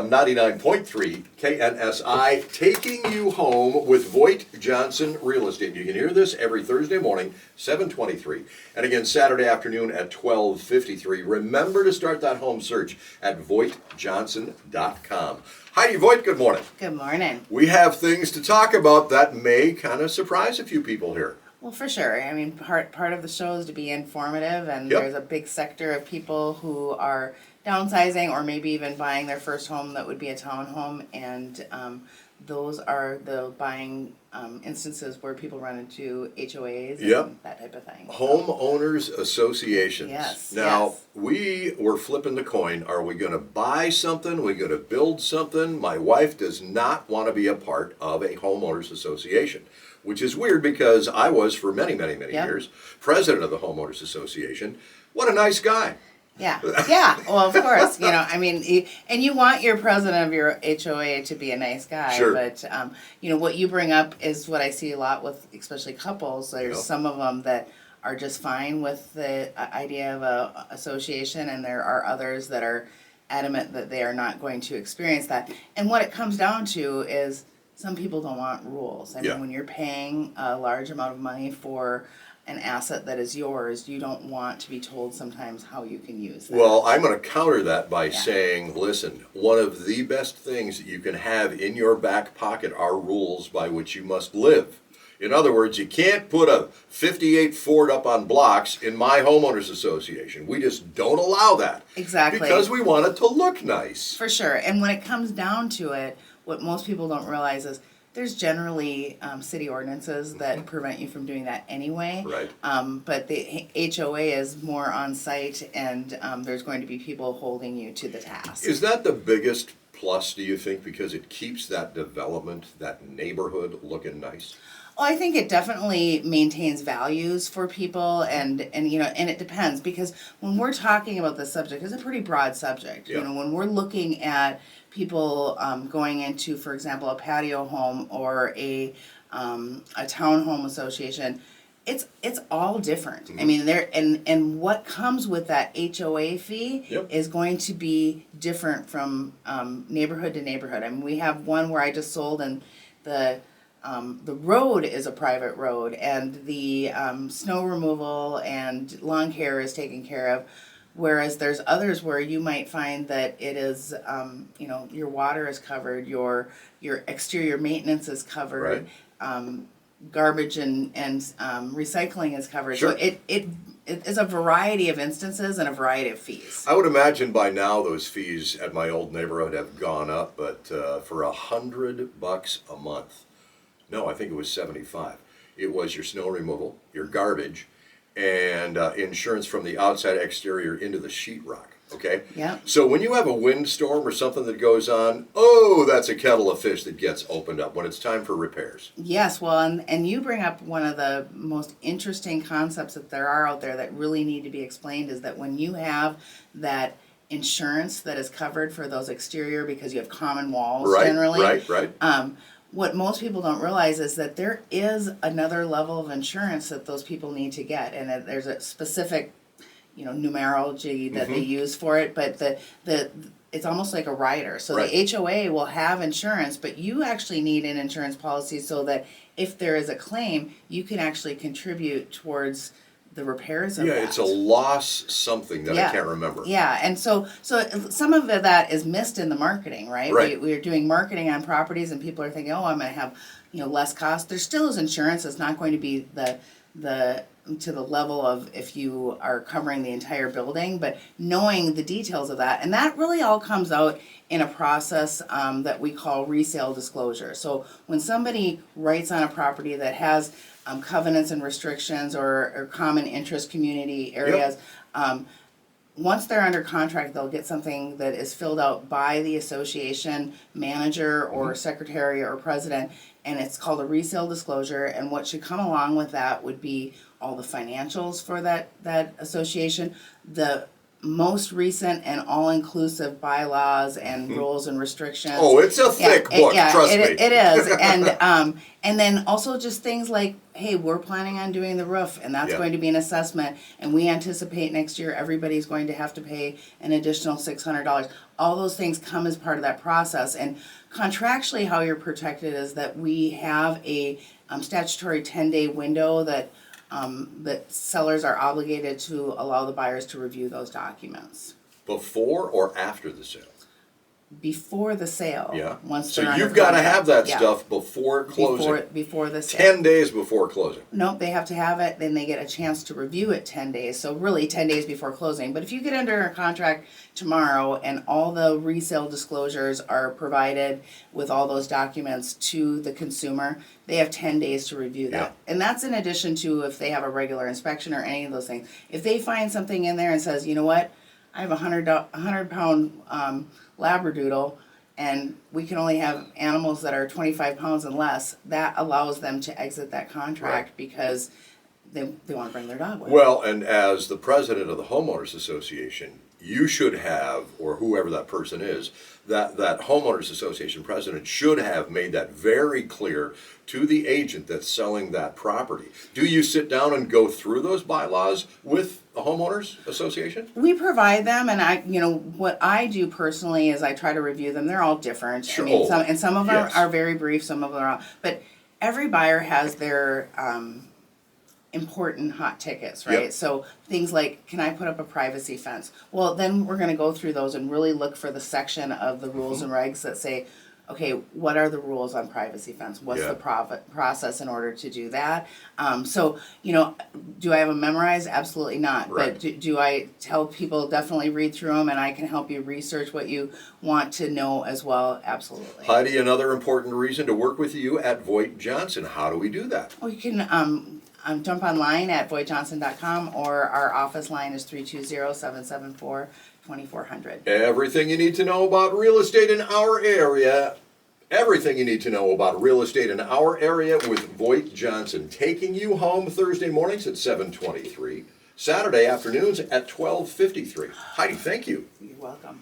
99.3 KNSI, taking you home with VoigtJohnson Real Estate. You can hear this every Thursday morning, 7:23, and again Saturday afternoon at 12:53. Remember to start that home search at VoigtJohnson.com. Heidi Voigt, good morning. Good morning. We have things to talk about that may kind of surprise a few people here. Well, for sure. I mean, part of the show is to be informative, and Yep. there's a big sector of people who are downsizing or maybe even buying their first home that would be a townhome, and those are the buying instances where people run into HOAs Yep. and that type of thing. Homeowners associations. Yes, Now, yes. we were flipping the coin. Are we going to buy something? Are we going to build something? My wife does not want to be a part of a homeowners association, which is weird because I was, for many Yep. years, president of the homeowners association. What a nice guy. Yeah, yeah. Well, of course, I mean, and you want your president of your HOA to be a nice guy, Sure. but what you bring up is what I see a lot with, especially couples. There's Yeah. some of them that are just fine with the idea of a association, and there are others that are adamant that they are not going to experience that. And what it comes down to is some people don't want rules. I Yeah. mean, when you're paying a large amount of money for an asset that is yours, you don't want to be told sometimes how you can use that. Well, I'm going to counter that by Yeah. saying, listen, one of the best things that you can have in your back pocket are rules by which you must live. In other words, you can't put a 58 Ford up on blocks in my homeowners association. We just don't allow that. Exactly. Because we want it to look nice. For sure. And when it comes down to it, what most people don't realize is there's generally city ordinances that prevent you from doing that anyway. Right. But the HOA is more on site, and there's going to be people holding you to the task. Is that the biggest plus, do you think, because it keeps that development, that neighborhood looking nice? Well, I think it definitely maintains values for people, and it depends, because when we're talking about this subject, it's a pretty broad subject. Yeah. When we're looking at people going into, for example, a patio home or a townhome association, it's all different. Mm-hmm. I mean, and what comes with that HOA fee Yep. is going to be different from neighborhood to neighborhood. I mean, we have one where I just sold, and the road is a private road, and the snow removal and lawn care is taken care of. Whereas there's others where you might find that it is, your water is covered, your exterior maintenance is covered, garbage and recycling is covered. Sure. So it is a variety of instances and a variety of fees. I would imagine by now those fees at my old neighborhood have gone up, but for $100 a month, no, I think it was 75. It was your snow removal, your garbage, and insurance from the outside exterior into the sheetrock. Okay? Yeah. So when you have a windstorm or something that goes on, oh, that's a kettle of fish that gets opened up when it's time for repairs. Yes, well, and you bring up one of the most interesting concepts that there are out there that really need to be explained, is that when you have that insurance that is covered for those exterior, because you have common walls generally. Right. What most people don't realize is that there is another level of insurance that those people need to get, and that there's a specific, numerology that they use for it. But it's almost like a rider. So Right. the HOA will have insurance, but you actually need an insurance policy so that if there is a claim, you can actually contribute towards the repairs of that. Yeah, it's a loss something that I Yeah. can't remember. Yeah, and so some of that is missed in the marketing, right? Right. We're doing marketing on properties, and people are thinking, oh, I'm going to have less cost. There still is insurance. It's not going to be the to the level of if you are covering the entire building, but knowing the details of that, and that really all comes out in a process that we call resale disclosure. So when somebody writes on a property that has covenants and restrictions or common interest community areas, once they're under contract, they'll get something that is filled out by the association manager or secretary or president, and it's called a resale disclosure. And what should come along with that would be all the financials for that association, the most recent and all-inclusive bylaws and rules and restrictions. Oh, it's a thick book, trust me. It is, and then also just things like, hey, we're planning on doing the roof, and that's Yeah. going to be an assessment, and we anticipate next year everybody's going to have to pay an additional $600. All those things come as part of that process, and contractually, how you're protected is that we have a statutory 10-day window that sellers are obligated to allow the buyers to review those documents Before or after the sale? before the sale. Yeah. Once So they're under you've got to contract. have that Yeah. stuff before closing. Before the sale. 10 days before closing. Nope, they have to have it, then they get a chance to review it 10 days, so really 10 days before closing. But if you get under a contract tomorrow and all the resale disclosures are provided with all those documents to the consumer, they have 10 days to review that. Yeah. And that's in addition to if they have a regular inspection or any of those things. If they find something in there and says, you know what, I have a 100-pound Labradoodle, and we can only have animals that are 25 pounds and less, that allows them to exit that contract Right. because they want to bring their dog with. Well, and as the president of the Homeowners Association, you should have, or whoever that person is, that Homeowners Association president should have made that very clear to the agent that's selling that property. Do you sit down and go through those bylaws with the Homeowners Association? We provide them, and what I do personally is I try to review them. They're all different. Sure. Some of them Yes. are very brief, some of them are, but every buyer has their important hot tickets, right? Yep. So things like, can I put up a privacy fence? Well, then we're gonna go through those and really look for the section of the rules and regs that say, okay, what are the rules on privacy fence? What's Yeah. the process in order to do that? Do I have them memorized? Absolutely not. Right. But do I tell people definitely read through them and I can help you research what you want to know as well? Absolutely. Heidi, another important reason to work with you at Voigt Johnson. How do we do that? Well, you can jump online at VoigtJohnson.com, or our office line is 320-774-2400. Everything you need to know about real estate in our area. Everything you need to know about real estate in our area with Voigt Johnson. Taking you home Thursday mornings at 7:23, Saturday afternoons at 12:53. Heidi, thank you. You're welcome.